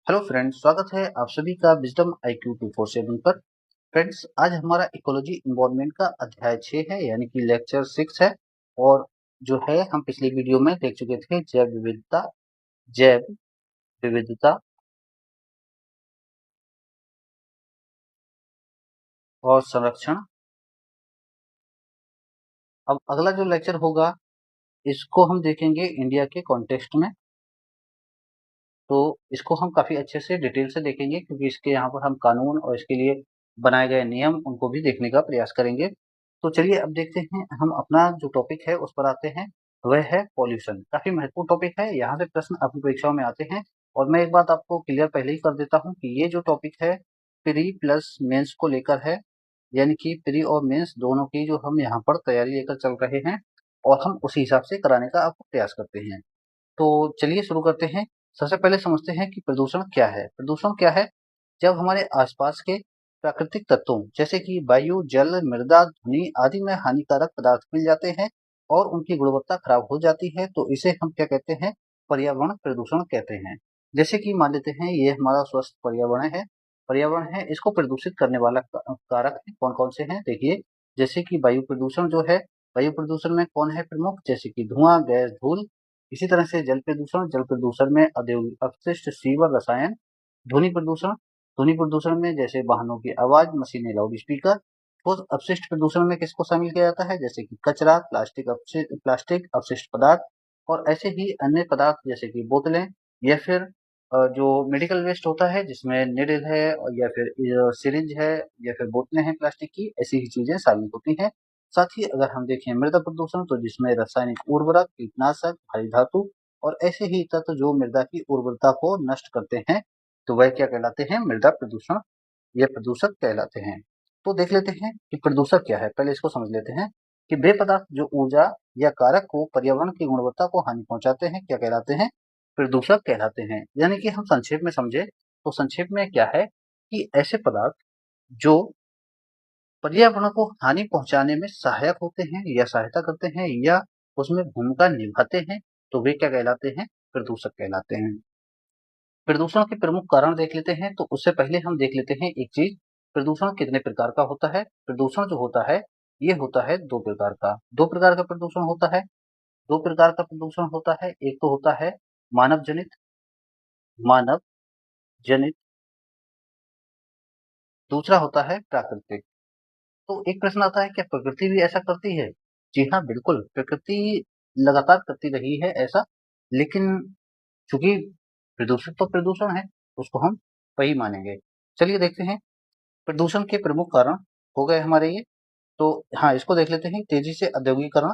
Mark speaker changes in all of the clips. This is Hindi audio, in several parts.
Speaker 1: हेलो फ्रेंड्स, स्वागत है आप सभी का विजडम IQ 247 पर। फ्रेंड्स, आज हमारा इकोलॉजी इन्वायरमेंट का अध्याय 6 है, यानी कि लेक्चर 6 है। और जो है हम पिछली वीडियो में देख चुके थे जैव विविधता और संरक्षण। अब अगला जो लेक्चर होगा इसको हम देखेंगे इंडिया के कॉन्टेक्स्ट में। तो इसको हम काफ़ी अच्छे से डिटेल से देखेंगे, क्योंकि इसके यहाँ पर हम कानून और इसके लिए बनाए गए नियम उनको भी देखने का प्रयास करेंगे। तो चलिए अब देखते हैं, हम अपना जो टॉपिक है उस पर आते हैं। वह है पॉल्यूशन। काफ़ी महत्वपूर्ण टॉपिक है, यहाँ से प्रश्न अपनी परीक्षाओं में आते हैं। और मैं एक बात आपको क्लियर पहले ही कर देता हूँ कि ये जो टॉपिक है प्री प्लस मेंस को लेकर है, यानी कि प्री और मेंस दोनों की जो हम यहाँ पर तैयारी लेकर चल रहे हैं, और हम उसी हिसाब से कराने का आपको प्रयास करते हैं। तो चलिए शुरू करते हैं। सबसे पहले समझते हैं कि प्रदूषण क्या है। प्रदूषण क्या है? जब हमारे आसपास के प्राकृतिक तत्वों जैसे कि वायु, जल, मृदा, ध्वनि आदि में हानिकारक पदार्थ मिल जाते हैं और उनकी गुणवत्ता खराब हो जाती है, तो इसे हम क्या कहते हैं? पर्यावरण प्रदूषण कहते हैं। जैसे कि मान लेते हैं ये हमारा स्वस्थ पर्यावरण है, इसको प्रदूषित करने वाला कारक कौन कौन से हैं? देखिए, जैसे कि वायु प्रदूषण जो है, वायु प्रदूषण में कौन है प्रमुख? जैसे कि धुआं, गैस, धूल। इसी तरह से जल प्रदूषण में औद्योगिक अपशिष्ट, सीवर, रसायन। ध्वनि प्रदूषण में जैसे वाहनों की आवाज, मशीनें, लाउड स्पीकर। ठोस अपशिष्ट प्रदूषण में किसको शामिल किया जाता है? जैसे कि कचरा, प्लास्टिक अपशिष्ट पदार्थ, और ऐसे ही अन्य पदार्थ जैसे कि बोतलें, या फिर जो मेडिकल वेस्ट होता है जिसमें निडल है, और या फिर सिरिंज है, या फिर बोतलें हैं प्लास्टिक की, ऐसी ही चीजें शामिल होती हैं। साथ ही अगर हम देखें मृदा प्रदूषण, तो जिसमें रासायनिक उर्वरक, कीटनाशक, भारी धातु और ऐसे ही तत्व जो मृदा की उर्वरता को नष्ट करते हैं, तो वह क्या कहलाते हैं? मृदा प्रदूषण, ये प्रदूषक कहलाते हैं। तो देख लेते हैं कि प्रदूषक क्या है। पहले इसको समझ लेते हैं कि वे पदार्थ जो ऊर्जा या कारक को पर्यावरण की गुणवत्ता को हानि पहुंचाते हैं, क्या कहलाते हैं? प्रदूषक कहलाते हैं। यानी कि हम संक्षेप में समझे तो संक्षेप में क्या है कि ऐसे पदार्थ जो पर्यावरण को हानि पहुंचाने में सहायक होते हैं या सहायता करते हैं या उसमें भूमिका निभाते हैं, तो वे क्या कहलाते हैं? प्रदूषक कहलाते हैं। प्रदूषण के प्रमुख कारण देख लेते हैं, तो उससे पहले हम देख लेते हैं एक चीज, प्रदूषण कितने प्रकार का होता है। प्रदूषण जो होता है ये होता है दो प्रकार का प्रदूषण होता है। दो प्रकार का प्रदूषण होता है, एक तो होता है मानव जनित, दूसरा होता है प्राकृतिक। तो एक प्रश्न आता है, क्या प्रकृति भी ऐसा करती है? जी हाँ, बिल्कुल, प्रकृति लगातार करती रही है ऐसा। लेकिन चूंकि प्रदूषण तो प्रदूषण है, उसको हम वही मानेंगे। चलिए देखते हैं, प्रदूषण के प्रमुख कारण हो गए हमारे ये। तो हाँ, इसको देख लेते हैं। तेजी से औद्योगिकरण,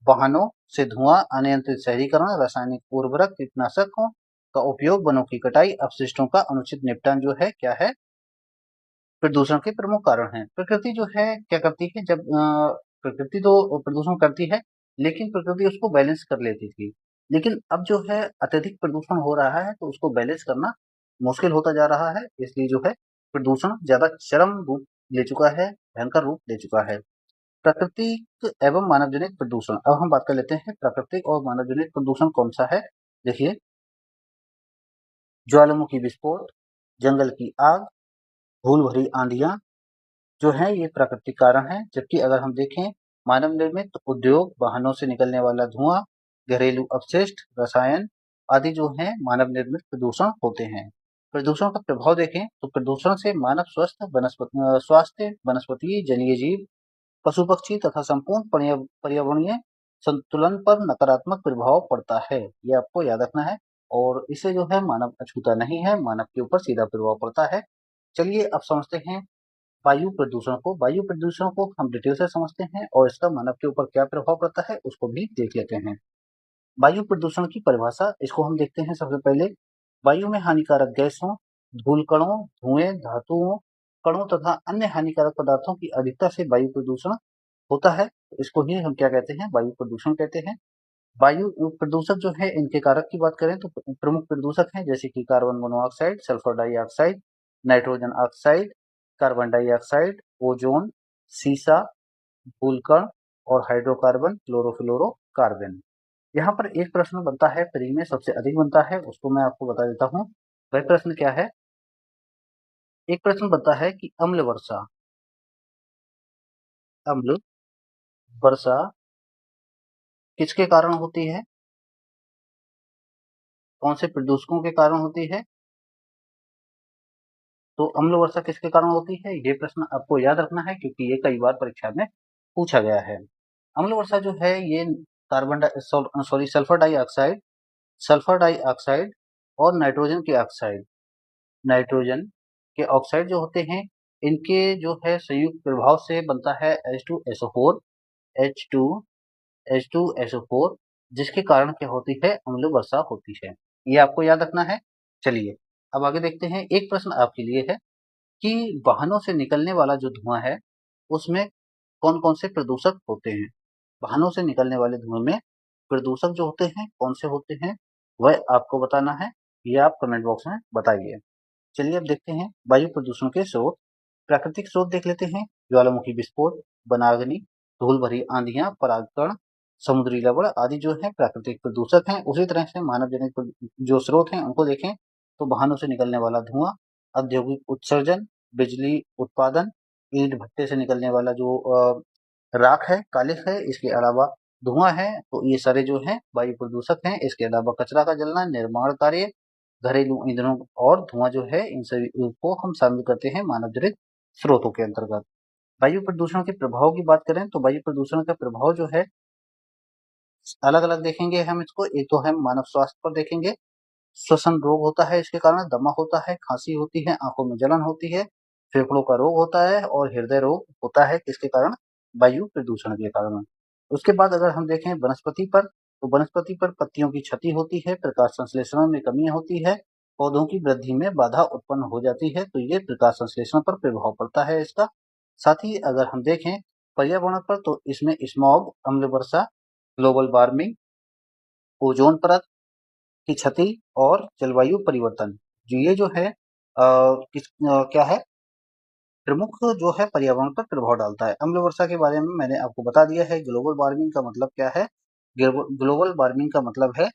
Speaker 1: वाहनों से धुआं, अनियंत्रित शहरीकरण, रासायनिक उर्वरक, कीटनाशकों का उपयोग, वनों की कटाई, अपशिष्टों का अनुचित निपटान जो है क्या है? प्रदूषण के प्रमुख कारण हैं। प्रकृति जो है क्या करती है, जब प्रकृति तो प्रदूषण करती है, लेकिन प्रकृति उसको बैलेंस कर लेती थी। लेकिन अब जो है अत्यधिक प्रदूषण हो रहा है, तो उसको बैलेंस करना मुश्किल होता जा रहा है। इसलिए जो है प्रदूषण ज्यादा चरम रूप ले चुका है, भयंकर रूप ले चुका है। प्राकृतिक एवं मानवजनित प्रदूषण। अब हम बात कर लेते हैं प्राकृतिक और मानवजनित प्रदूषण कौन सा है। देखिए, ज्वालामुखी विस्फोट, जंगल की आग, धूल भरी आंधियां जो है ये प्राकृतिक कारण है। जबकि अगर हम देखें मानव निर्मित उद्योग, वाहनों से निकलने वाला धुआं, घरेलू अपशिष्ट, रसायन आदि जो हैं मानव निर्मित प्रदूषण होते हैं। प्रदूषण का प्रभाव देखें तो प्रदूषण से मानव स्वास्थ्य, वनस्पति, जलीय जीव, पशु पक्षी तथा संपूर्ण पर्यावरणीय संतुलन पर नकारात्मक प्रभाव पड़ता है। ये आपको याद रखना है। और इससे जो है मानव अछूता नहीं है, मानव के ऊपर सीधा प्रभाव पड़ता है। चलिए अब समझते हैं वायु प्रदूषण को हम डिटेल से समझते हैं, और इसका मानव के ऊपर क्या प्रभाव पड़ता है उसको भी देख लेते हैं। वायु प्रदूषण की परिभाषा, इसको हम देखते हैं। सबसे पहले, वायु में हानिकारक गैसों, धूल कणों, धुएं, धातुओं कणों तथा अन्य हानिकारक पदार्थों की अधिकता से वायु प्रदूषण होता है। तो इसको ही हम क्या कहते हैं? वायु प्रदूषण कहते हैं। वायु प्रदूषक जो है, इनके कारक की बात करें तो प्रमुख प्रदूषक हैं जैसे कि carbon monoxide, sulphur dioxide, nitrogen oxide, carbon dioxide, ozone, सीसा, धूलकण और हाइड्रोकार्बन, क्लोरोफ्लोरोकार्बन। यहाँ पर एक प्रश्न बनता है, फ्री में सबसे अधिक बनता है, उसको मैं आपको बता देता हूँ। वह प्रश्न क्या है? एक प्रश्न बनता है कि अम्ल वर्षा किसके कारण होती है? कौन से प्रदूषकों के कारण होती है? तो अम्ल वर्षा किसके कारण होती है? ये प्रश्न आपको याद रखना है क्योंकि ये कई बार परीक्षा में पूछा गया है। अम्ल वर्षा जो है ये सल्फर डाइऑक्साइड और नाइट्रोजन के ऑक्साइड जो होते हैं, इनके जो है संयुक्त प्रभाव से बनता है H2SO4 H2 H2SO4, जिसके कारण क्या होती है? अम्ल वर्षा होती है। ये आपको याद रखना है। चलिए अब आगे देखते हैं। एक प्रश्न आपके लिए है कि वाहनों से निकलने वाला जो धुआं है, उसमें कौन-कौन से प्रदूषक होते हैं? वाहनों से निकलने वाले धुएँ में प्रदूषक जो होते हैं, कौन से होते हैं? वह आपको बताना है। ये आप कमेंट बॉक्स में बताइए। चलिए अब देखते हैं वायु प्रदूषण के स्रोत। प्राकृतिक स्रोत देख लेते हैं। ज्वालामुखी विस्फोट, वनाग्नि, धूल भरी आंधियां, परागकण, समुद्री लवण आदि जो है प्राकृतिक प्रदूषक हैं। उसी तरह से मानव जनित जो स्रोत हैं उनको देखें तो वाहनों से निकलने वाला धुआं, औद्योगिक उत्सर्जन, बिजली उत्पादन, ईंट भट्टे से निकलने वाला जो राख है, कालिख है, इसके अलावा धुआं है, तो ये सारे जो हैं वायु प्रदूषक हैं। इसके अलावा कचरा का जलना, निर्माण कार्य, घरेलू ईंधनों और धुआं जो है, इन सभी को हम शामिल करते हैं मानव जनित स्रोतों के अंतर्गत। वायु प्रदूषण के प्रभाव की बात करें तो वायु प्रदूषण का प्रभाव जो है अलग अलग देखेंगे हम इसको। एक तो हम मानव स्वास्थ्य पर देखेंगे। श्वसन रोग होता है इसके कारण, दमा होता है, खांसी होती है, आंखों में जलन होती है, फेफड़ों का रोग होता है और हृदय रोग होता है किसके कारण? वायु प्रदूषण के कारण। उसके बाद अगर हम देखें वनस्पति पर, तो वनस्पति पर पत्तियों की क्षति होती है, प्रकाश संश्लेषण में कमी होती है, पौधों की वृद्धि में बाधा उत्पन्न हो जाती है, तो ये प्रकाश संश्लेषण पर प्रभाव पड़ता है इसका। साथ ही अगर हम देखें पर्यावरण पर, तो इसमें स्मॉग, अम्ल वर्षा, ग्लोबल वार्मिंग, ओजोन परत की क्षति और जलवायु परिवर्तन, जो ये जो है क्या है? प्रमुख जो है पर्यावरण पर प्रभाव डालता है। अम्ल वर्षा के बारे में मैंने आपको बता दिया है। ग्लोबल वार्मिंग का मतलब क्या है? ग्लोबल वार्मिंग का मतलब है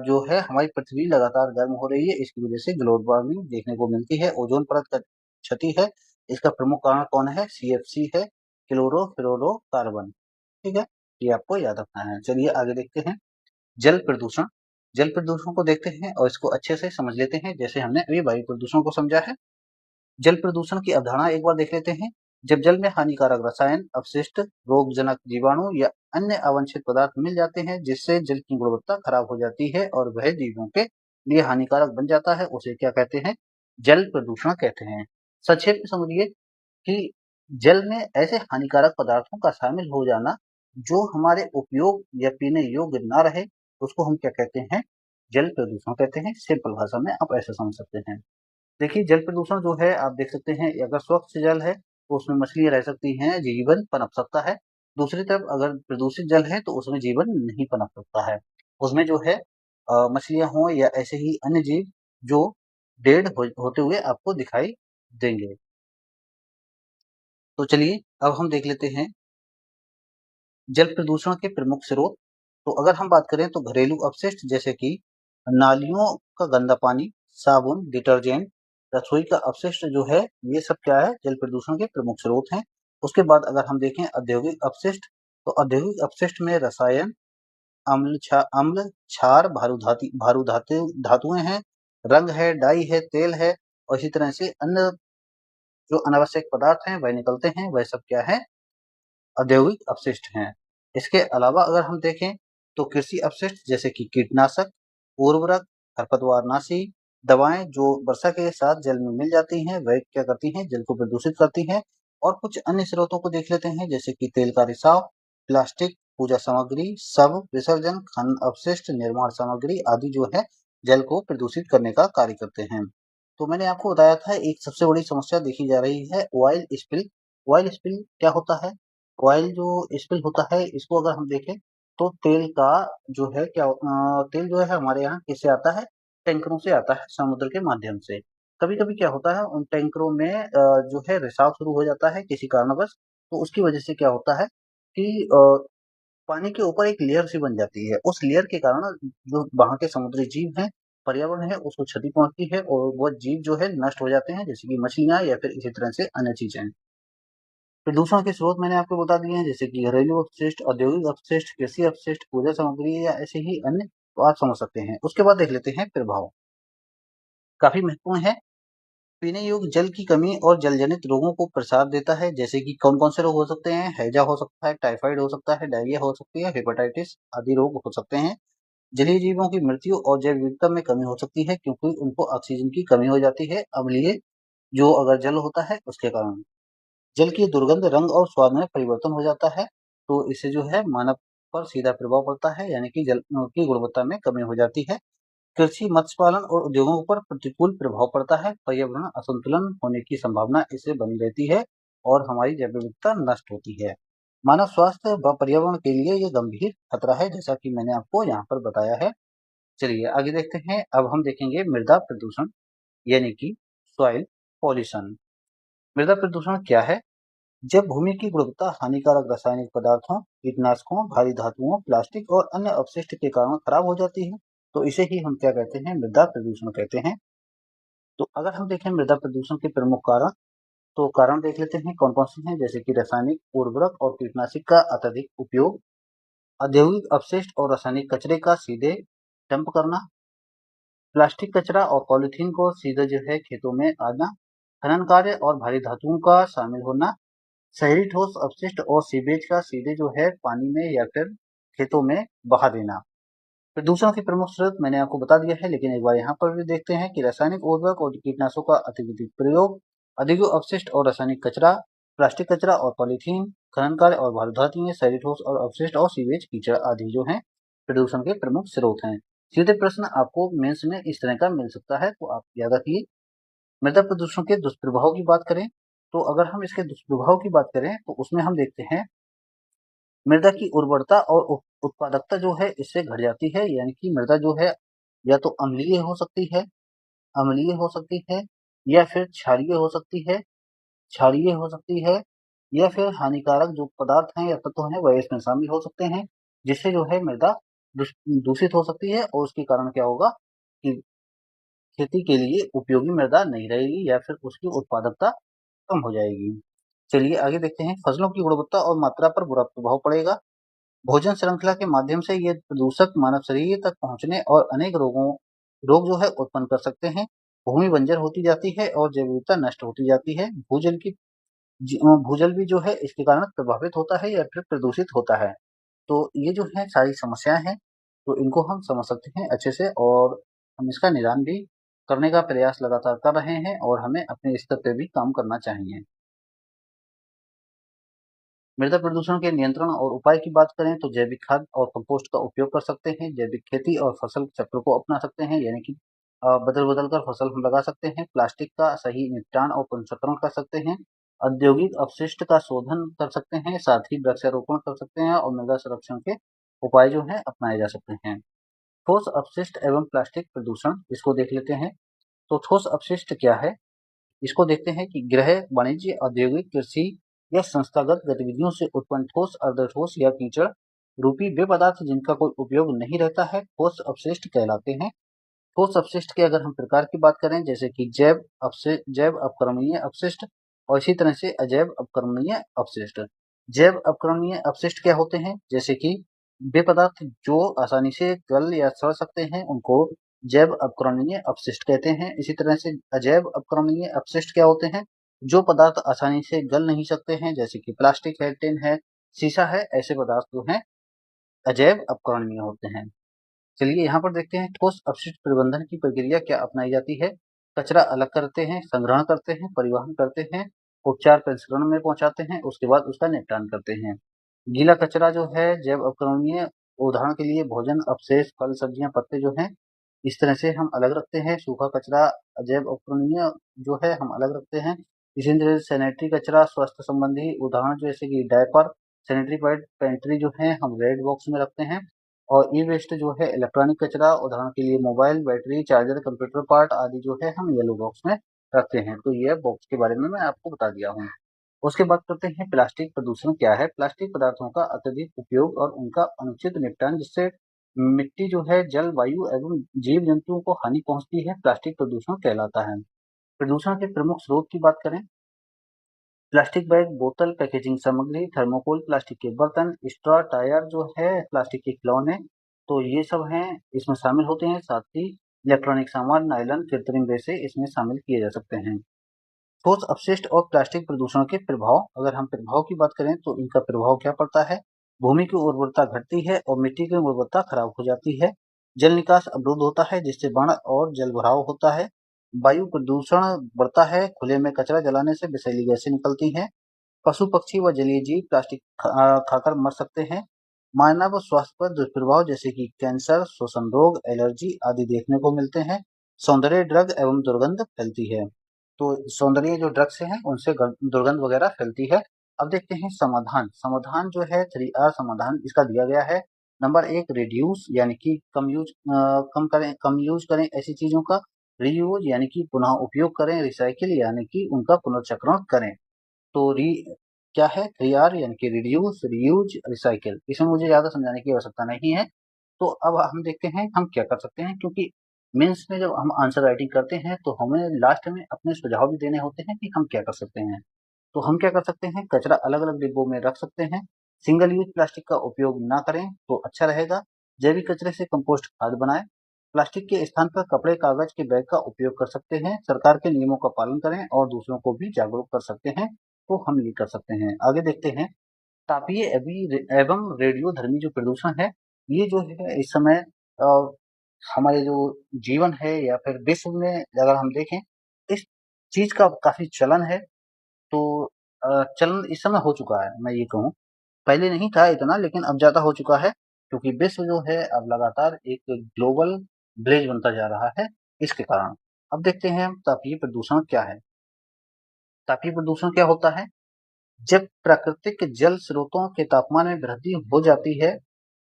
Speaker 1: जो है हमारी पृथ्वी लगातार गर्म हो रही है, इसकी वजह से ग्लोबल वार्मिंग देखने को मिलती है। ओजोन परत का क्षति है, इसका प्रमुख कारण कौन है? CFC है, क्लोरोफ्लोरोकार्बन। ठीक है, ये आपको याद रखना है। चलिए आगे देखते हैं। जल प्रदूषण। जल प्रदूषण को देखते हैं और इसको अच्छे से समझ लेते हैं, जैसे हमने अभी वायु प्रदूषण को समझा है। जल प्रदूषण की अवधारणा एक बार देख लेते हैं। जब जल में हानिकारक रसायन, अपशिष्ट, रोगजनक जीवाणु या अन्य अवांछित पदार्थ मिल जाते हैं, जिससे जल की गुणवत्ता खराब हो जाती है और वह जीवों के लिए हानिकारक बन जाता है, उसे क्या कहते हैं? जल प्रदूषण कहते हैं। संक्षेप में समझिए कि जल में ऐसे हानिकारक पदार्थों का शामिल हो जाना जो हमारे उपयोग या पीने योग्य ना रहे, उसको हम क्या कहते हैं? जल प्रदूषण कहते हैं। सिंपल भाषा में आप ऐसे समझ सकते हैं। देखिए जल प्रदूषण जो है आप देख सकते हैं, अगर स्वच्छ जल है तो उसमें मछलियाँ रह सकती हैं, जीवन पनप सकता है। दूसरी तरफ अगर प्रदूषित जल है तो उसमें जीवन नहीं पनप सकता है। उसमें जो है मछलियाँ हों या ऐसे ही अन्य जीव जो डेड होते हुए आपको दिखाई देंगे। तो चलिए अब हम देख लेते हैं जल प्रदूषण के प्रमुख स्रोत। तो अगर हम बात करें तो घरेलू अपशिष्ट जैसे कि नालियों का गंदा पानी, साबुन, डिटर्जेंट, रसोई का अपशिष्ट जो है, ये सब क्या है? जल प्रदूषण के प्रमुख स्रोत हैं। उसके बाद अगर हम देखें औद्योगिक अपशिष्ट, तो औद्योगिक अपशिष्ट में रसायन, अम्ल, क्षार, धातुएं हैं, रंग है, डाई है, तेल है और इसी तरह से अन्य जो अनावश्यक पदार्थ हैं वह निकलते हैं, वह सब क्या है? औद्योगिक अपशिष्ट हैं। इसके अलावा अगर हम देखें तो कृषि अपशिष्ट जैसे कि कीटनाशक, उर्वरक, खरपतवारनाशी, दवाएं जो वर्षा के साथ जल में मिल जाती हैं, वह क्या करती हैं? जल को प्रदूषित करती हैं। और कुछ अन्य स्रोतों को देख लेते हैं जैसे कि तेल का रिसाव, प्लास्टिक, पूजा सामग्री, शव विसर्जन, खनन अपशिष्ट, निर्माण सामग्री आदि जो है जल को प्रदूषित करने का कार्य करते हैं। तो मैंने आपको बताया था एक सबसे बड़ी समस्या देखी जा रही है ऑयल स्पिल। ऑयल स्पिल क्या होता है? ऑयल जो स्पिल होता है इसको अगर हम देखें तो तेल का जो है तेल जो है हमारे यहाँ किससे आता है? टैंकरों से आता है, समुद्र के माध्यम से। कभी-कभी क्या होता है उन टैंकरों में जो है रिसाव शुरू हो जाता है किसी कारणवश, तो उसकी वजह से क्या होता है कि पानी के ऊपर एक लेयर सी बन जाती है। उस लेयर के कारण जो वहाँ के समुद्री जीव हैं पर्यावरण है उसको क्षति पहुंचती है और वह जीव जो है नष्ट हो जाते हैं, जैसे कि मछलियां या फिर इसी तरह से अन्य चीजें। प्रदूषण के स्रोत मैंने आपको बता दिए हैं, जैसे कि घरेलू अपशिष्ट, औद्योगिक अपशिष्ट, कृषि अपशिष्ट, पूजा सामग्री या ऐसे ही अन्य, तो आप समझ सकते हैं। उसके बाद देख लेते हैं प्रभाव। काफी महत्वपूर्ण है। पीने योग्य जल की कमी और जलजनित रोगों को प्रसार देता है, जैसे कि कौन कौन से रोग हो सकते हैं? हैजा हो सकता है, टाइफाइड हो सकता है, डायरिया हो सकती है, हेपेटाइटिस आदि रोग हो सकते हैं। जलीय जीवों की मृत्यु और जैव विविधता में कमी हो सकती है, क्योंकि उनको ऑक्सीजन की कमी हो जाती है अम्लीय जो अगर जल होता है उसके कारण। जल की दुर्गंध, रंग और स्वाद में परिवर्तन हो जाता है, तो इससे जो है मानव पर सीधा प्रभाव पड़ता है, यानी कि जल की गुणवत्ता में कमी हो जाती है। कृषि, मत्स्य पालन और उद्योगों पर प्रतिकूल प्रभाव पड़ता है। पर्यावरण असंतुलन होने की संभावना इससे बनी रहती है और हमारी जैव विविधता नष्ट होती है। मानव स्वास्थ्य व पर्यावरण के लिए ये गंभीर खतरा है, जैसा कि मैंने आपको यहाँ पर बताया है। चलिए आगे देखते हैं। अब हम देखेंगे मृदा प्रदूषण, यानी कि सॉइल पॉल्यूशन। मृदा प्रदूषण क्या है? जब भूमि की गुणवत्ता हानिकारक रासायनिक पदार्थों, कीटनाशकों, भारी धातुओं, प्लास्टिक और अन्य अपशिष्ट के कारण खराब हो जाती है, तो इसे ही हम क्या कहते हैं? मृदा प्रदूषण कहते हैं। तो अगर हम देखें मृदा प्रदूषण के प्रमुख कारण, तो कारण देख लेते हैं कौन कौन से हैं, जैसे कि रासायनिक उर्वरक और कीटनाशक का अत्यधिक उपयोग, औद्योगिक अपशिष्ट और रासायनिक कचरे का सीधे डंप करना, प्लास्टिक कचरा और पॉलीथीन को सीधे जो है खेतों में आना, खनन कार्य और भारी धातुओं का शामिल होना, शहरी ठोस अपशिष्ट और सीवेज का सीधे जो है पानी में या फिर खेतों में बहा देना। प्रदूषण के प्रमुख स्रोत मैंने आपको बता दिया है, लेकिन एक बार यहाँ पर भी देखते हैं कि रासायनिक उर्वरक और कीटनाशकों का अत्यधिक प्रयोग, औद्योगिक अपशिष्ट और रासायनिक कचरा, प्लास्टिक कचरा और पॉलीथीन, खनन कार्य और भारी धातुएं, शहरी ठोस और अपशिष्ट और सीवेज कीचड़ आदि जो है प्रदूषण के प्रमुख स्रोत हैं। सीधे प्रश्न आपको मेंस में इस तरह का मिल सकता है, तो आप याद रखिए। मृदा प्रदूषण के दुष्प्रभाव की बात करें, तो अगर हम इसके दुष्प्रभाव की बात करें तो उसमें हम देखते हैं मृदा की उर्वरता और उत्पादकता जो है इससे घट जाती है, यानी कि मृदा जो है या तो अम्लीय हो सकती है या फिर क्षारीय हो सकती है या फिर हानिकारक जो पदार्थ हैं या तत्व हैं वह इसमें शामिल हो सकते हैं, जिससे जो है मृदा दूषित हो सकती है और उसके कारण क्या होगा कि खेती के लिए उपयोगी मृदा नहीं रहेगी या फिर उसकी उत्पादकता कम हो जाएगी। चलिए आगे देखते हैं। फसलों की गुणवत्ता और मात्रा पर बुरा प्रभाव पड़ेगा। भोजन श्रृंखला के माध्यम से ये प्रदूषक मानव शरीर तक पहुंचने और अनेक रोग जो है उत्पन्न कर सकते हैं। भूमि बंजर होती जाती है और जैव विविधता नष्ट होती जाती है। भूजल भी जो है इसके कारण प्रभावित होता है या फिर प्रदूषित होता है। तो ये जो है सारी समस्याएं हैं, तो इनको हम समझ सकते हैं अच्छे से और हम इसका निदान भी करने का प्रयास लगातार कर रहे हैं और हमें अपने स्तर पे भी काम करना चाहिए। मृदा प्रदूषण के नियंत्रण और उपाय की बात करें तो जैविक खाद और कंपोस्ट का उपयोग कर सकते हैं, जैविक खेती और फसल चक्र को अपना सकते हैं, यानी कि बदल-बदल कर फसल हम लगा सकते हैं, प्लास्टिक का सही निपटान और पुनर्चक्रण कर सकते हैं, औद्योगिक अपशिष्ट का शोधन कर सकते हैं, साथ ही वृक्षारोपण कर सकते हैं और मृदा संरक्षण के उपाय जो हैं अपनाए जा सकते हैं। ठोस अपशिष्ट एवं प्लास्टिक प्रदूषण, इसको देख लेते हैं। तो ठोस अपशिष्ट क्या है? इसको देखते हैं कि गृह, वाणिज्य, औद्योगिक, कृषि या संस्थागत गतिविधियों से उत्पन्न ठोस, अर्धठोस या कीचड़ रूपी वे पदार्थ जिनका कोई उपयोग नहीं रहता है, ठोस अपशिष्ट कहलाते हैं। ठोस अपशिष्ट के अगर हम प्रकार की बात करें, जैसे कि जैव अपक्रमणीय अपशिष्ट और इसी तरह से अजैव अपक्रमणीय अपशिष्ट। जैव अपक्रमणीय अपशिष्ट क्या होते हैं? जैसे कि वे पदार्थ जो आसानी से गल या सड़ सकते हैं उनको जैव अपक्रमणीय अपशिष्ट कहते हैं। इसी तरह से अजैव अपक्रमणीय अपशिष्ट क्या होते हैं? जो पदार्थ आसानी से गल नहीं सकते हैं, जैसे कि प्लास्टिक है, टिन है, शीशा है, ऐसे पदार्थ जो हैं अजैव अपक्रमणीय होते हैं। चलिए यहाँ पर देखते हैं ठोस अपशिष्ट प्रबंधन की प्रक्रिया क्या अपनाई जाती है। कचरा अलग करते हैं, संग्रहण करते हैं, परिवहन करते हैं, उपचार प्रसंस्करण में पहुंचाते हैं, उसके बाद उसका निपटान करते हैं। गीला कचरा जो है जैव अपक्रमणीय, उदाहरण के लिए भोजन अवशेष, फल सब्जियां, पत्ते जो हैं इस तरह से हम अलग रखते हैं। सूखा कचरा अजैव अपक्रमणीय जो है हम अलग रखते हैं। इसी तरह से सैनिटरी कचरा स्वास्थ्य संबंधी, उदाहरण जैसे कि डायपर, सैनिटरी पैड, पेंट्री जो है हम रेड बॉक्स में रखते हैं। और ई वेस्ट जो है इलेक्ट्रॉनिक कचरा, उदाहरण के लिए mobile, battery, charger, computer part आदि जो है हम येलो बॉक्स में रखते हैं। तो ये बॉक्स के बारे में मैं आपको बता दिया हूँ। उसके बाद करते हैं प्लास्टिक प्रदूषण क्या है। प्लास्टिक पदार्थों का अत्यधिक उपयोग और उनका अनुचित निपटान, जिससे मिट्टी जो है जल, वायु एवं जीव जंतुओं को हानि पहुंचती है, प्लास्टिक प्रदूषण कहलाता है। प्रदूषण के प्रमुख स्रोत की बात करें, प्लास्टिक बैग, बोतल, पैकेजिंग सामग्री, थर्मोकोल, प्लास्टिक के बर्तन, स्ट्रॉ, टायर जो है, प्लास्टिक के खिलौने, तो ये सब हैं इसमें शामिल होते हैं। साथ ही इलेक्ट्रॉनिक सामान, नायलॉन, कृत्रिम रेशे इसमें शामिल किए जा सकते हैं। ठोस अपशिष्ट और प्लास्टिक प्रदूषण के प्रभाव, अगर हम प्रभाव की बात करें तो इनका प्रभाव क्या पड़ता है? भूमि की उर्वरता घटती है और मिट्टी की गुणवत्ता खराब हो जाती है। जल निकास अवरुद्ध होता है जिससे बाढ़ और जल भराव होता है। वायु प्रदूषण बढ़ता है, खुले में कचरा जलाने से विषैली गैसें निकलती हैं। पशु पक्षी व जलीय जीव प्लास्टिक खाकर मर सकते हैं। मानव स्वास्थ्य पर दुष्प्रभाव जैसे कि कैंसर, श्वसन रोग, एलर्जी आदि देखने को मिलते हैं। सौंदर्य ड्रग एवं दुर्गंध फैलती है। तो सौंदर्य जो ड्रग्स हैं उनसे दुर्गंध वगैरह फैलती है। अब देखते हैं समाधान। समाधान जो है 3R समाधान इसका दिया गया है। नंबर 1 रिड्यूस यानी कि कम यूज करें ऐसी चीजों का। रीयूज यानी कि पुनः उपयोग करें। रिसाइकिल यानी कि उनका पुनर्चक्रण करें। तो री क्या है 3R यानी कि रिड्यूस, रीयूज, रिसाइकिल। इसमें मुझे ज्यादा समझाने की आवश्यकता नहीं है। तो अब हम देखते हैं हम क्या कर सकते हैं, क्योंकि मेंस में जब हम आंसर राइटिंग करते हैं तो हमें लास्ट में अपने सुझाव भी देने होते हैं कि हम क्या कर सकते हैं। तो हम क्या कर सकते हैं, कचरा अलग अलग डिब्बों में रख सकते हैं। सिंगल यूज प्लास्टिक का उपयोग ना करें तो अच्छा रहेगा। जैविक कचरे से कंपोस्ट खाद बनाएं। प्लास्टिक के स्थान पर कपड़े कागज के बैग का उपयोग कर सकते हैं। सरकार के नियमों का पालन करें और दूसरों को भी जागरूक कर सकते हैं। तो हम ये कर सकते हैं। आगे देखते हैं तापीय एवं रेडियोधर्मी जो प्रदूषण है, ये जो है इस समय हमारे जो जीवन है या फिर विश्व में अगर हम देखें, इस चीज का काफी चलन है। तो चलन इस समय हो चुका है, मैं ये कहूँ। पहले नहीं था इतना, लेकिन अब ज्यादा हो चुका है, क्योंकि विश्व जो है अब लगातार एक ग्लोबल विलेज बनता जा रहा है इसके कारण। अब देखते हैं हम तापीय प्रदूषण क्या है। तापीय प्रदूषण क्या होता है? जब प्राकृतिक जल स्रोतों के तापमान में वृद्धि हो जाती है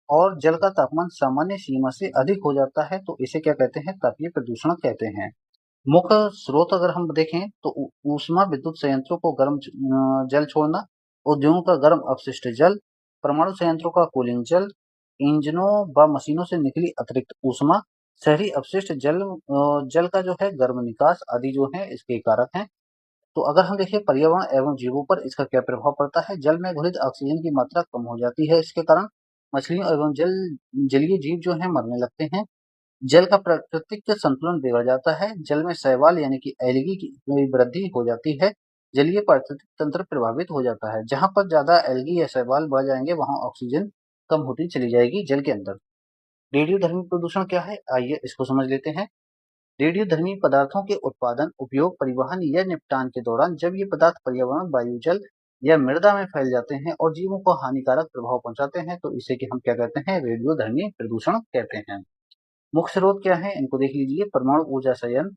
Speaker 1: और जल का तापमान सामान्य सीमा से अधिक हो जाता है, तो इसे क्या कहते हैं? तापीय प्रदूषण कहते हैं। मुख्य स्रोत अगर हम देखें तो ऊष्मा विद्युत संयंत्रों को गर्म जल छोड़ना, उद्योगों का गर्म अपशिष्ट जल, परमाणु संयंत्रों का कूलिंग जल, इंजनों व मशीनों से निकली अतिरिक्त ऊष्मा, शहरी अपशिष्ट जल, जल का जो है गर्म निकास आदि जो है इसके कारक हैं। तो अगर हम देखें पर्यावरण एवं जीवों पर इसका क्या प्रभाव पड़ता है? जल में घुलित ऑक्सीजन की मात्रा कम हो जाती है, इसके कारण मछलियों एवं जलीय जीव जो है मरने लगते हैं। जल का प्राकृतिक संतुलन बिगड़ जाता है। जल में शैवाल यानी कि एल्गी की वृद्धि हो जाती है। जलीय पारिस्थितिक तंत्र प्रभावित हो जाता है। जहां पर ज्यादा एल्गी या शैवाल बढ़ जाएंगे वहां ऑक्सीजन कम होती चली जाएगी जल के अंदर। रेडियोधर्मी प्रदूषण क्या है, आइए इसको समझ लेते हैं। रेडियोधर्मी पदार्थों के उत्पादन, उपयोग, परिवहन या निपटान के दौरान जब ये पदार्थ पर्यावरण, वायु, जल या मृदा में फैल जाते हैं और जीवों को हानिकारक प्रभाव पहुंचाते हैं, तो इसे कि हम क्या कहते हैं? रेडियोधर्मी प्रदूषण कहते हैं। मुख्य स्रोत क्या है इनको देख लीजिए। परमाणु ऊर्जा संयंत्र,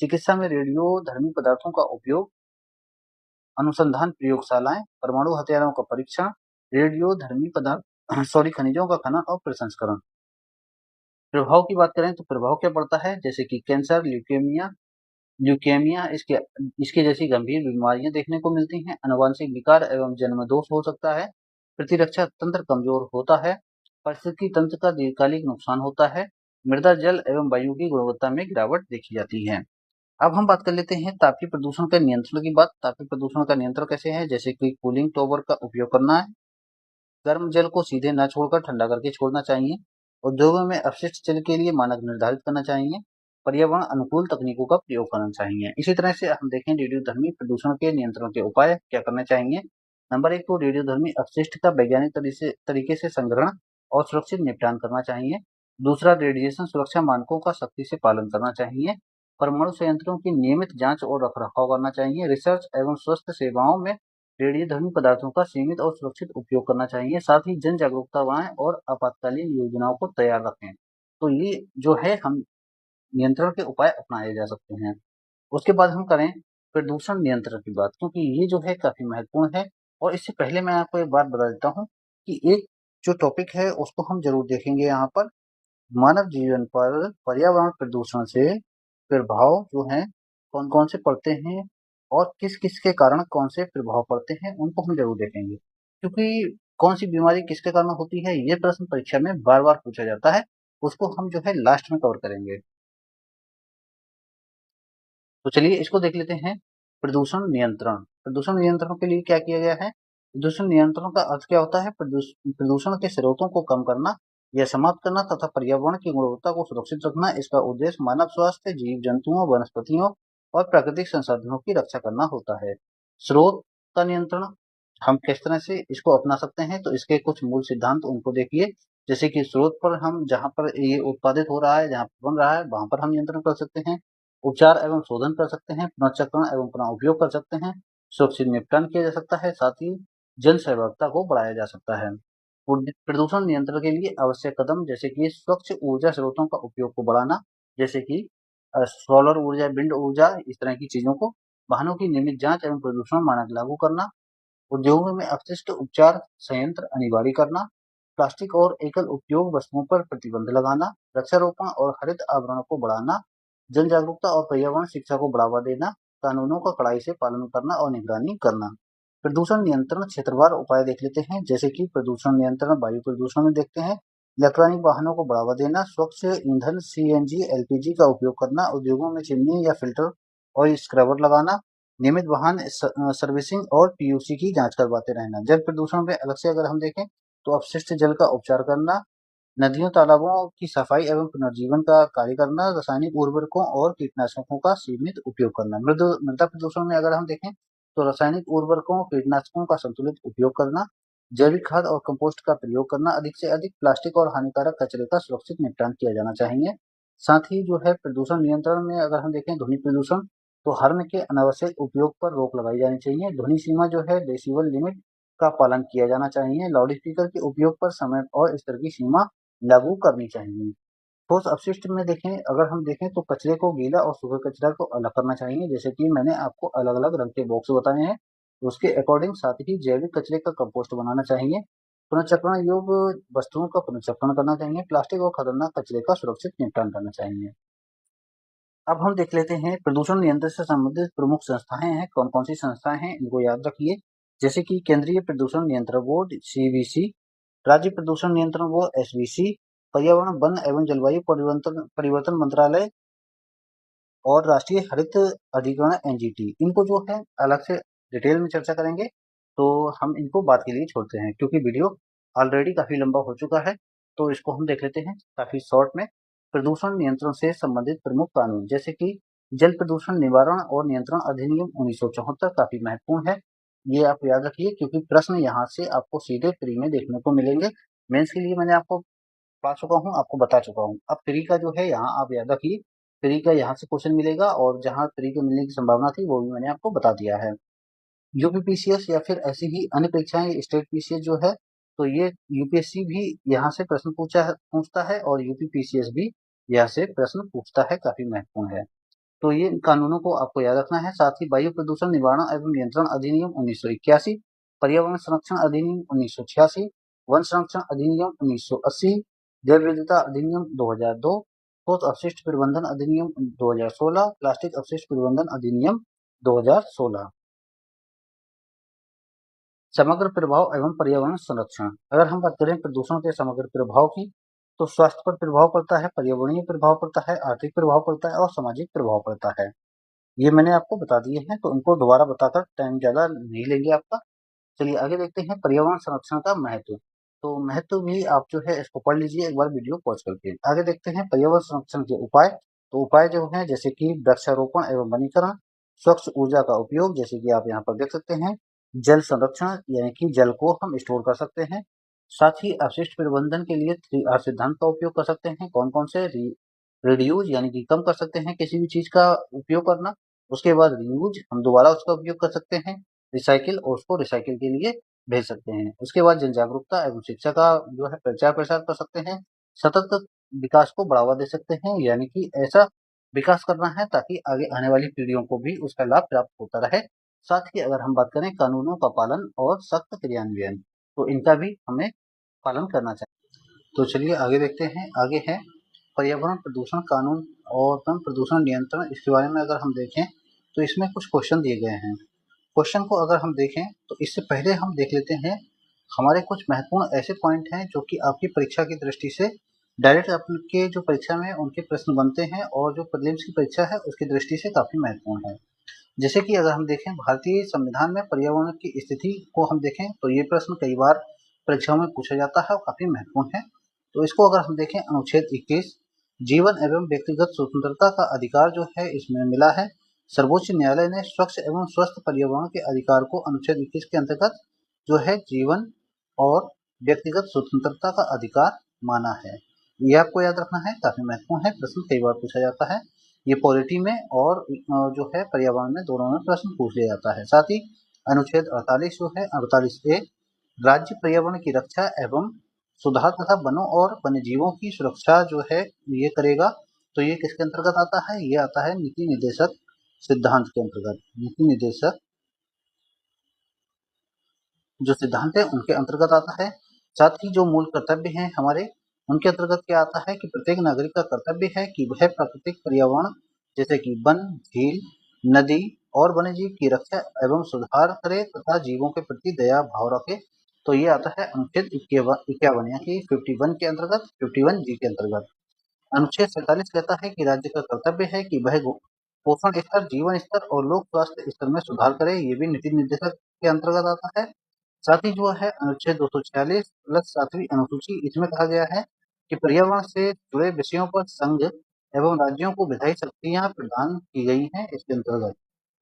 Speaker 1: चिकित्सा में रेडियोधर्मी पदार्थों का उपयोग, अनुसंधान प्रयोगशालाएं, परमाणु हथियारों का परीक्षण, रेडियोधर्मी पदार्थ सॉरी खनिजों का खनन और प्रसंस्करण। प्रभाव की बात करें तो प्रभाव क्या पड़ता है? जैसे कि कैंसर, ल्यूकेमिया इसके इसके जैसी गंभीर बीमारियां देखने को मिलती हैं। आनुवंशिक विकार एवं जन्म दोष हो सकता है। प्रतिरक्षा तंत्र कमजोर होता है। पारिस्थितिकी तंत्र का दीर्घकालिक नुकसान होता है। मृदा, जल एवं वायु की गुणवत्ता में गिरावट देखी जाती है। अब हम बात कर लेते हैं तापीय प्रदूषण के नियंत्रण की बात। तापीय प्रदूषण का नियंत्रण कैसे है? जैसे कि कूलिंग टॉवर का उपयोग करना है। गर्म जल को सीधे न छोड़कर ठंडा करके छोड़ना चाहिए। उद्योगों में अपशिष्ट जल के लिए मानक निर्धारित करना चाहिए। पर्यावरण अनुकूल तकनीकों का प्रयोग करना चाहिए। इसी तरह से हम देखें रेडियोधर्मी प्रदूषण के नियंत्रण के उपाय क्या करने चाहिए। नंबर 1 तो रेडियोधर्मी अपशिष्ट का वैज्ञानिक तरीके से संग्रहण और सुरक्षित निपटान करना चाहिए। दूसरा, रेडिएशन सुरक्षा मानकों का सख्ती से पालन करना चाहिए। परमाणु संयंत्रों की नियमित जांच और रखरखाव करना चाहिए। रिसर्च एवं स्वास्थ्य सेवाओं में रेडियोधर्मी पदार्थों का सीमित और सुरक्षित उपयोग करना चाहिए। साथ ही जन जागरूकता बढ़ाएं और आपातकालीन योजनाओं को तैयार रखें। तो ये जो है हम नियंत्रण के उपाय अपनाए जा सकते हैं। उसके बाद हम करें प्रदूषण नियंत्रण की बात, क्योंकि ये जो है काफी महत्वपूर्ण है। और इससे पहले मैं आपको एक बात बता देता हूँ कि एक जो टॉपिक है उसको हम जरूर देखेंगे यहाँ पर। मानव जीवन पर पर्यावरण प्रदूषण से प्रभाव जो है कौन कौन से पड़ते हैं और किस किस के कारण कौन से प्रभाव पड़ते हैं उनको हम जरूर देखेंगे। क्योंकि कौन सी बीमारी किसके कारण होती है, ये प्रश्न परीक्षा में बार बार पूछा जाता है, उसको हम जो है लास्ट में कवर करेंगे। तो चलिए इसको देख लेते हैं। प्रदूषण नियंत्रण। प्रदूषण नियंत्रण के लिए क्या किया गया है? प्रदूषण नियंत्रण का अर्थ क्या होता है? प्रदूषण के स्रोतों को कम करना या समाप्त करना तथा पर्यावरण की गुणवत्ता को सुरक्षित रखना। इसका उद्देश्य मानव स्वास्थ्य, जीव जंतुओं, वनस्पतियों और प्राकृतिक संसाधनों की रक्षा करना होता है। स्रोत का नियंत्रण हम किस तरह से इसको अपना सकते हैं? तो इसके कुछ मूल सिद्धांत उनको देखिए। जैसे कि स्रोत पर हम जहाँ पर ये उत्पादित हो रहा है, जहाँ पर बन रहा है, वहां पर हम नियंत्रण कर सकते हैं। उपचार एवं शोधन कर सकते हैं, पुनर्चक्रण एवं पुनः उपयोग कर सकते हैं, सुरक्षित निपटान किया जा सकता है, साथ ही जन सहभागिता को बढ़ाया जा सकता है। प्रदूषण नियंत्रण के लिए आवश्यक कदम जैसे कि स्वच्छ ऊर्जा स्रोतों का उपयोग को बढ़ाना, जैसे कि सोलर ऊर्जा, विंड ऊर्जा, इस तरह की चीजों को, वाहनों की नियमित जांच एवं प्रदूषण मानक लागू करना, उद्योगों में अपशिष्ट उपचार संयंत्र अनिवार्य करना, प्लास्टिक और एकल उपयोग वस्तुओं पर प्रतिबंध लगाना, वृक्षारोपण और हरित आवरण को बढ़ाना, जन जागरूकता और पर्यावरण शिक्षा को बढ़ावा देना, कानूनों का कड़ाई से पालन करना और निगरानी करना। प्रदूषण नियंत्रण क्षेत्रवार उपाय देख लेते हैं, जैसे कि प्रदूषण नियंत्रण वायु प्रदूषण में देखते हैं, इलेक्ट्रॉनिक वाहनों को बढ़ावा देना, स्वच्छ ईंधन सीएनजी एलपीजी का उपयोग करना, उद्योगों में चिमनी या फिल्टर और स्क्रबर लगाना, नियमित वाहन सर्विसिंग और पीयूसी की जांच करवाते रहना। जल प्रदूषण में अलग से अगर हम देखें तो अपशिष्ट जल का उपचार करना, नदियों तालाबों की सफाई एवं पुनर्जीवन का कार्य करना, रासायनिक उर्वरकों और कीटनाशकों का सीमित उपयोग करना। मृदा प्रदूषण में अगर हम देखें तो रासायनिक उर्वरकों कीटनाशकों का संतुलित उपयोग करना, जैविक खाद और कंपोस्ट का प्रयोग करना, अधिक से अधिक प्लास्टिक और हानिकारक कचरे का सुरक्षित निपटान किया जाना चाहिए। साथ ही जो है प्रदूषण नियंत्रण में अगर हम देखें ध्वनि प्रदूषण, तो हॉर्न के अनावश्यक उपयोग पर रोक लगाई जानी चाहिए। ध्वनि सीमा जो है डेसिबल लिमिट का पालन किया जाना चाहिए। लाउड स्पीकर के उपयोग पर समय और स्तर की सीमा लागू करनी चाहिए। ठोस अपशिष्ट में देखें, अगर हम देखें तो कचरे को गीला और सूखा कचरा को अलग करना चाहिए, जैसे कि मैंने आपको अलग अलग रंग के बॉक्स बताए हैं, उसके अकॉर्डिंग। साथ ही जैविक कचरे का कंपोस्ट बनाना चाहिए, पुनर्चक्रण योग्य वस्तुओं का पुनर्चक्रण करना चाहिए, प्लास्टिक और खतरनाक कचरे का सुरक्षित निपटान करना चाहिए। अब हम देख लेते हैं प्रदूषण नियंत्रण से संबंधित प्रमुख संस्थाएं हैं, कौन कौन सी संस्थाएं हैं, इनको याद रखिए। जैसे कि केंद्रीय प्रदूषण नियंत्रण बोर्ड सीबीसी, राज्य प्रदूषण नियंत्रण बोर्ड एसबीसी, पर्यावरण वन एवं जलवायु परिवर्तन परिवर्तन मंत्रालय और राष्ट्रीय हरित अधिकरण एनजीटी। इनको जो है अलग से डिटेल में चर्चा करेंगे, तो हम इनको बात के लिए छोड़ते हैं क्योंकि वीडियो ऑलरेडी काफी लंबा हो चुका है। तो इसको हम देख लेते हैं काफी शॉर्ट में। प्रदूषण नियंत्रण से संबंधित प्रमुख कानून, जैसे कि जल प्रदूषण निवारण और नियंत्रण अधिनियम 1974 काफी महत्वपूर्ण है। ये आप याद रखिए क्योंकि प्रश्न यहाँ से आपको सीधे प्री में देखने को मिलेंगे। मेंस के लिए मैंने आपको पा चुका हूँ, आपको बता चुका हूँ। अब प्री का जो है यहाँ आप याद रखिए, प्री का यहाँ से क्वेश्चन मिलेगा और जहाँ प्री के मिलने की संभावना थी वो भी मैंने आपको बता दिया है। यूपीपीसीएस या फिर ऐसी ही अन्य परीक्षाएं, स्टेट पीसीएस जो है, तो ये यूपीएससी भी यहाँ से प्रश्न पूछता है और यूपीपीसीएस भी यहाँ से प्रश्न पूछता है, काफी महत्वपूर्ण है। तो ये कानूनों को आपको याद रखना है। साथ ही वायु प्रदूषण निवारण एवं नियंत्रण अधिनियम 1981, पर्यावरण संरक्षण अधिनियम 1986, वन संरक्षण अधिनियम 1980, जैव विविधता अधिनियम 2002, ठोस अपशिष्ट प्रबंधन अधिनियम 2016, प्लास्टिक अपशिष्ट प्रबंधन अधिनियम 2016। समग्र प्रभाव एवं पर्यावरण संरक्षण। अगर हम बात करें प्रदूषण के समग्र प्रभाव की, तो स्वास्थ्य पर प्रभाव पड़ता है, पर्यावरणीय प्रभाव पड़ता है, आर्थिक प्रभाव पड़ता है और सामाजिक प्रभाव पड़ता है। ये मैंने आपको बता दिए हैं, तो इनको दोबारा बताकर टाइम ज़्यादा नहीं लेंगे आपका। चलिए आगे देखते हैं पर्यावरण संरक्षण का महत्व। तो महत्व भी आप जो है इसको पढ़ लीजिए एक बार वीडियो पॉज करके। आगे देखते हैं पर्यावरण संरक्षण के उपाय। तो उपाय जो हैं जैसे कि वृक्षारोपण एवं वनीकरण, स्वच्छ ऊर्जा का उपयोग, जैसे कि आप यहाँ पर देख सकते हैं, जल संरक्षण यानी कि जल को हम स्टोर कर सकते हैं। साथ ही अपशिष्ट प्रबंधन के लिए 3R सिद्धांत का उपयोग कर सकते हैं। कौन कौन से? रिड्यूज यानी कि कम कर सकते हैं किसी भी चीज का उपयोग करना, उसके बाद रीयूज हम दोबारा उसका उपयोग कर सकते हैं, रिसाइकिल और उसको रिसाइकिल के लिए भेज सकते हैं। उसके बाद जन जागरूकता एवं शिक्षा का जो है प्रचार प्रसार कर सकते हैं। सतत विकास को बढ़ावा दे सकते हैं, यानी कि ऐसा विकास करना है ताकि आगे आने वाली पीढ़ियों को भी उसका लाभ प्राप्त होता रहे। साथ ही अगर हम बात करें कानूनों का पालन और सख्त क्रियान्वयन, तो इनका भी हमें पालन करना चाहिए। तो चलिए आगे देखते हैं। आगे है पर्यावरण प्रदूषण कानून और वन प्रदूषण नियंत्रण। इसके बारे में अगर हम देखें तो इसमें कुछ क्वेश्चन दिए गए हैं। क्वेश्चन को अगर हम देखें तो इससे पहले हम देख लेते हैं हमारे कुछ महत्वपूर्ण ऐसे पॉइंट हैं जो कि आपकी परीक्षा की दृष्टि से डायरेक्ट आपके जो परीक्षा में उनके प्रश्न बनते हैं और जो प्रीलिम्स की परीक्षा है उसकी दृष्टि से काफ़ी महत्वपूर्ण है। जैसे कि अगर हम देखें भारतीय संविधान में पर्यावरण की स्थिति को हम देखें तो ये प्रश्न कई बार परीक्षाओं में पूछा जाता है और काफ़ी महत्वपूर्ण है। तो इसको अगर हम देखें अनुच्छेद 21 जीवन एवं व्यक्तिगत स्वतंत्रता का अधिकार जो है इसमें मिला है। सर्वोच्च न्यायालय ने स्वच्छ एवं स्वस्थ पर्यावरण के अधिकार को अनुच्छेद 21 के अंतर्गत जो है जीवन और व्यक्तिगत स्वतंत्रता का अधिकार माना है। ये आपको याद रखना है, काफी महत्वपूर्ण है, प्रश्न कई बार पूछा जाता है। ये पॉलिटी में और जो है पर्यावरण में दोनों में प्रश्न पूछ लिया जाता है। साथ ही अनुच्छेद 48 जो है 48A राज्य पर्यावरण की रक्षा एवं सुधार तथा वनों और वन्य जीवों की सुरक्षा जो है ये करेगा। तो ये किसके अंतर्गत आता है? ये आता है नीति निर्देशक सिद्धांत के अंतर्गत। नीति निर्देशक जो सिद्धांत है उनके अंतर्गत आता है। साथ ही जो मूल कर्तव्य हैं हमारे उनके अंतर्गत क्या आता है कि प्रत्येक नागरिक का कर्तव्य है कि वह प्राकृतिक पर्यावरण जैसे कि वन, झील, नदी और वन्य जीव की रक्षा एवं सुधार करे तथा जीवों के प्रति दया भाव रखे। तो ये आता है अनुच्छेद 51 यानी कि 51 के अंतर्गत 51G के अंतर्गत। अनुच्छेद 47 कहता है कि राज्य का कर्तव्य है कि वह पोषण स्तर, जीवन स्तर और लोक स्वास्थ्य स्तर में सुधार करे। ये भी नीति निर्देशक के अंतर्गत आता है। साथ ही जो है अनुच्छेद 246 प्लस 7वीं अनुसूची इसमें कहा गया है कि पर्यावरण से जुड़े विषयों पर संघ एवं राज्यों को विधायी शक्तियां प्रदान की गई हैं इसके अंतर्गत।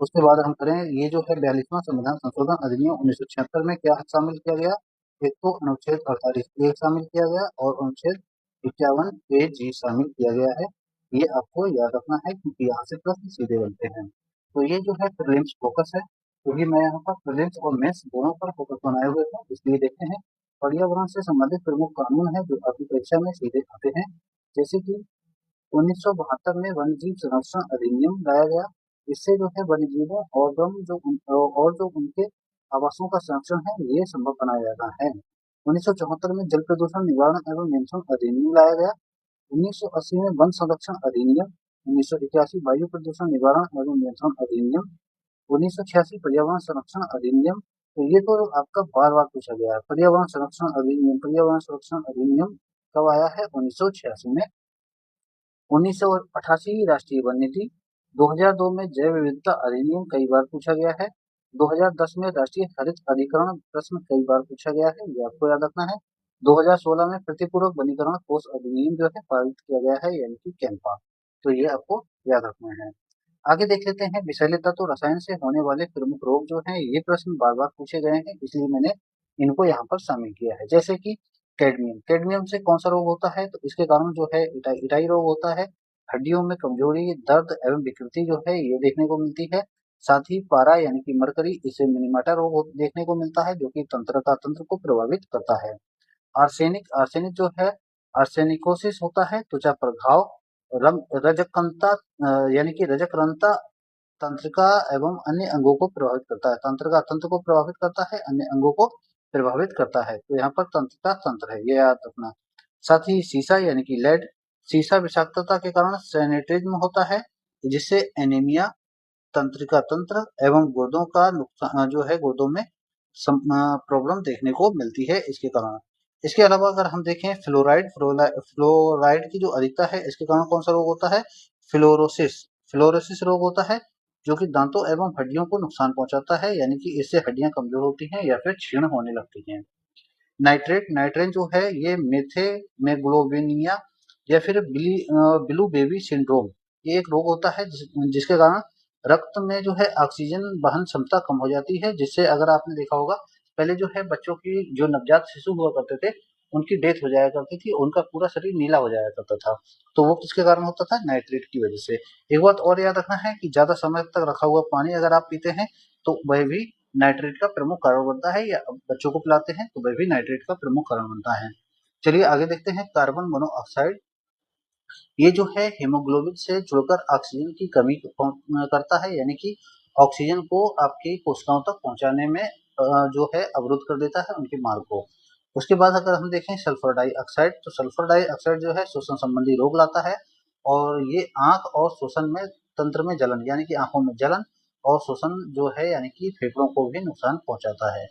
Speaker 1: उसके बाद हम करें ये जो है 42वां संविधान संशोधन अधिनियम 1976 में क्या शामिल किया गया? एक तो अनुच्छेद 48 शामिल किया गया और अनुच्छेद 51A शामिल किया गया है। ये आपको याद रखना है क्योंकि यहाँ से प्रश्न सीधे बनते हैं। तो ये जो है प्रीलिम्स फोकस है क्योंकि मैं यहाँ पर प्रीलिम्स और मेंस दोनों पर फोकस बनाए हुए हूँ। इसलिए देखते हैं पर्यावरण से संबंधित प्रमुख कानून है जो आपकी परीक्षा में सीधे आते हैं। जैसे कि 1972 में वन्यजीव संरक्षण अधिनियम लाया गया। इससे जो है वन्यजीवों और जो उनके आवासों का संरक्षण है ये संभव बनाया जाता है। 1974 में जल प्रदूषण निवारण एवं नियंत्रण अधिनियम लाया गया। 1980 में वन संरक्षण अधिनियम। 1981 वायु प्रदूषण निवारण एवं नियंत्रण अधिनियम। 1986 पर्यावरण संरक्षण अधिनियम। तो ये तो आपका बार बार पूछा गया है। पर्यावरण संरक्षण अधिनियम कब आया है? 1986 में। 1988 राष्ट्रीय वन नीति। 2002 में जैव विविधता अधिनियम कई बार पूछा गया है। 2010 में राष्ट्रीय हरित अधिकरण प्रश्न कई बार पूछा गया है, ये आपको याद रखना है। 2016 में प्रतिपूरक वनीकरण कोष अधिनियम जो है पारित किया गया है यानी कि कैंपा। तो ये आपको याद रखना है। आगे देख लेते हैं विषैले तत्व रसायन से होने वाले प्रमुख रोग जो हैं ये प्रश्न बार बार पूछे गए हैं इसलिए मैंने इनको यहाँ पर शामिल किया है। जैसे कि कैडमियम, कैडमियम से कौन सा रोग होता है? तो इसके कारण जो है इटाई रोग होता है। हड्डियों में कमजोरी, दर्द एवं विकृति जो है ये देखने को मिलती है। साथ ही पारा यानी कि मरकरी, इससे मिनीमाटा रोग देखने को मिलता है जो कि तंत्र को प्रभावित करता है। आर्सेनिक, आर्सेनिक जो है आर्सेनिकोसिस होता है, त्वचा पर घाव। रजकंता यानी कि रजकरंता तंत्रिका एवं अन्य अंगों को प्रभावित करता है। तंत्रिका तंत्र को प्रभावित करता है, अन्य अंगों को प्रभावित करता है। तो यहाँ पर तंत्रिका तंत्र है, ये याद रखना। साथ ही सीसा यानी कि लेड, सीसा विषाक्तता के कारण सैनिटाइज्म होता है जिससे एनीमिया, तंत्रिका तंत्र एवं गुर्दों का नुकसान जो है गुर्दों में प्रॉब्लम देखने को मिलती है इसके कारण। इसके अलावा अगर हम देखें फ्लोराइड की जो अधिकता है इसके कारण कौन सा रोग होता है? फ्लोरोसिस, फ्लोरोसिस रोग होता है जो कि दांतों एवं हड्डियों को नुकसान पहुंचाता है यानी कि इससे हड्डियां कमजोर होती हैं या फिर क्षीण होने लगती हैं। नाइट्रेट, नाइट्रेट जो है ये मेथेमेग्लोबिनिया या फिर ब्लू बेबी सिंड्रोम, ये एक रोग होता है जिसके कारण रक्त में जो है ऑक्सीजन वहन क्षमता कम हो जाती है जिससे अगर आपने देखा होगा पहले जो है बच्चों की जो नवजात शिशु हुआ करते थे उनकी डेथ हो जाया करती थी, उनका पूरा शरीर नीला हो जाया करता था। तो वो किसके कारण होता था? नाइट्रेट की वजह से। एक बात और याद रखना है कि ज्यादा समय तक रखा हुआ पानी अगर आप पीते हैं तो वह भी नाइट्रेट का प्रमुख कारण बनता है, या बच्चों को पिलाते हैं तो वह भी नाइट्रेट का प्रमुख कारण बनता है। चलिए आगे देखते हैं कार्बन मोनोऑक्साइड। ये जो है हीमोग्लोबिन से जुड़कर ऑक्सीजन की कमी करता है यानी कि ऑक्सीजन को आपकी कोशिकाओं तक पहुंचाने में जो है अवरुद्ध कर देता है उनके मार्ग को। उसके बाद अगर हम देखें सल्फर डाइऑक्साइड, तो सल्फर डाइऑक्साइड जो है श्वसन संबंधी रोग लाता है और ये आंख और श्वसन में तंत्र में जलन यानी कि आंखों में जलन और श्वसन जो है यानी कि फेफड़ों को भी नुकसान पहुंचाता है।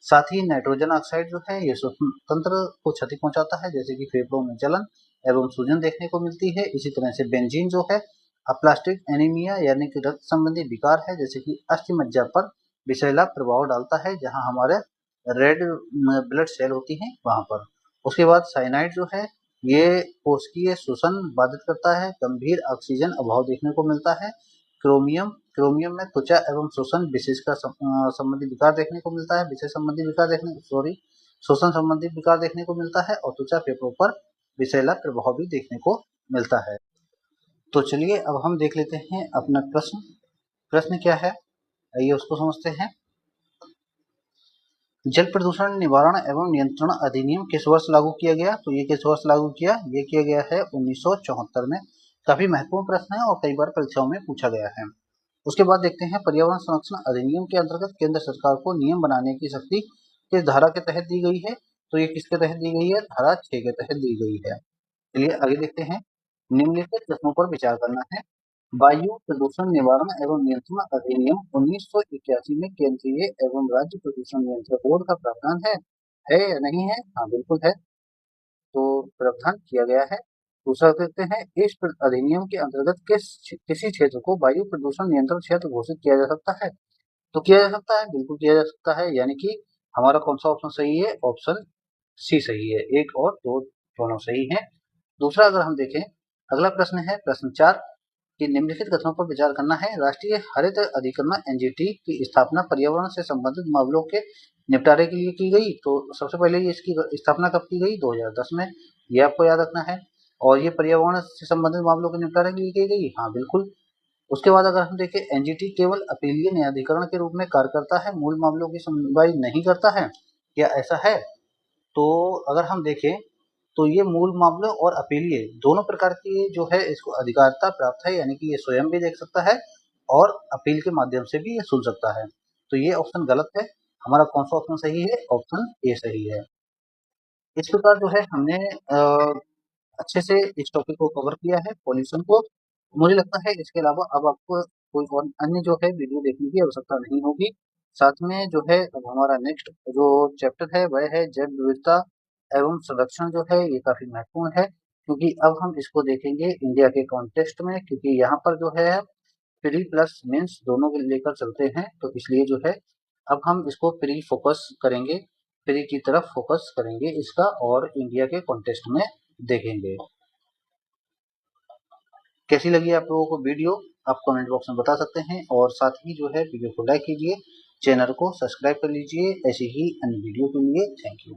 Speaker 1: साथ ही नाइट्रोजन ऑक्साइड जो है ये श्वसन तंत्र को क्षति पहुंचाता है, जैसे कि फेफड़ों में जलन एवं सूजन देखने को मिलती है। इसी तरह से बेंजीन जो है अप्लास्टिक एनीमिया यानी कि रक्त संबंधी विकार है, जैसे कि अस्थि मज्जा पर विषैला प्रभाव डालता है, जहां हमारे रेड ब्लड सेल होती हैं वहां पर। उसके बाद साइनाइड जो है ये कोशिकीय श्वसन बाधित करता है, गंभीर ऑक्सीजन अभाव देखने को मिलता है। क्रोमियम क्रोमियम में त्वचा एवं श्वसन विशेष का संबंधी विकार देखने को मिलता है, विशेष संबंधी विकार देखने सॉरी श्वसन संबंधी विकार देखने को मिलता है, और त्वचा फेफड़ों पर विषैला प्रभाव भी देखने को मिलता है। तो चलिए अब हम देख लेते हैं अपना प्रश्न। प्रश्न क्या है, आइए उसको समझते हैं। जल प्रदूषण निवारण एवं नियंत्रण अधिनियम किस वर्ष लागू किया गया? तो ये किस वर्ष लागू किया? ये किया गया है 1974 में। काफी महत्वपूर्ण प्रश्न है और कई बार परीक्षाओं में पूछा गया है। उसके बाद देखते हैं पर्यावरण संरक्षण अधिनियम के अंतर्गत केंद्र सरकार को नियम बनाने की शक्ति किस धारा के तहत दी गई है? तो ये किसके तहत दी गई है? धारा 6 के तहत दी गई है। चलिए आगे देखते हैं। निम्नलिखित प्रश्नों पर विचार करना है। वायु प्रदूषण निवारण एवं नियंत्रण अधिनियम 1981 में केंद्रीय एवं राज्य प्रदूषण नियंत्रण बोर्ड का प्रावधान है या नहीं है? हाँ बिल्कुल है, तो प्रावधान किया गया है। दूसरा देखते हैं, इस अधिनियम के अंतर्गत किसी क्षेत्र को वायु प्रदूषण नियंत्रण क्षेत्र घोषित किया जा सकता है? तो किया जा सकता है, बिल्कुल किया जा सकता है, यानी कि हमारा कौन सा ऑप्शन सही है? ऑप्शन सी सही है, 1 और 2 दोनों सही है। दूसरा अगर हम देखें, अगला प्रश्न है प्रश्न 4 कि निम्नलिखित कथनों पर विचार करना है। राष्ट्रीय हरित अधिकरण एनजीटी की स्थापना पर्यावरण से संबंधित मामलों के निपटारे के लिए की गई। तो सबसे पहले ये इसकी स्थापना कब की गई? 2010 में, ये आपको याद रखना है। और ये पर्यावरण से संबंधित मामलों के निपटारे के लिए की गई, हाँ बिल्कुल। उसके बाद अगर हम देखें, एनजीटी केवल अपीलीय न्यायाधिकरण के रूप में कार्य करता है, मूल मामलों की सुनवाई नहीं करता है, क्या ऐसा है? तो अगर हम देखें तो ये मूल मामले और अपीलीय दोनों प्रकार की जो है इसको अधिकारिता प्राप्त है, यानी कि ये स्वयं भी देख सकता है और अपील के माध्यम से भी ये सुन सकता है। तो ये ऑप्शन गलत है। हमारा कौन सा ऑप्शन सही है? ऑप्शन ए सही है। इस प्रकार जो है हमने अच्छे से इस टॉपिक को कवर किया है, पॉल्यूशन को। मुझे लगता है इसके अलावा अब आपको कोई और अन्य जो है वीडियो देखने की आवश्यकता नहीं होगी। साथ में जो है अब हमारा नेक्स्ट जो चैप्टर है वह है जैव विविधता एवं संरक्षण जो है ये काफी महत्वपूर्ण है, क्योंकि अब हम इसको देखेंगे इंडिया के कॉन्टेक्स्ट में, क्योंकि यहाँ पर जो है प्री प्लस मेंस दोनों को लेकर चलते हैं, तो इसलिए जो है अब हम इसको प्री फोकस करेंगे, प्री की तरफ फोकस करेंगे इसका, और इंडिया के कॉन्टेक्स्ट में देखेंगे। कैसी लगी आप लोगों को वीडियो? आप कमेंट बॉक्स में बता सकते हैं, और साथ ही जो है वीडियो को लाइक कीजिए, चैनल को सब्सक्राइब कर लीजिए ऐसी ही अन्य वीडियो के लिए। Thank you.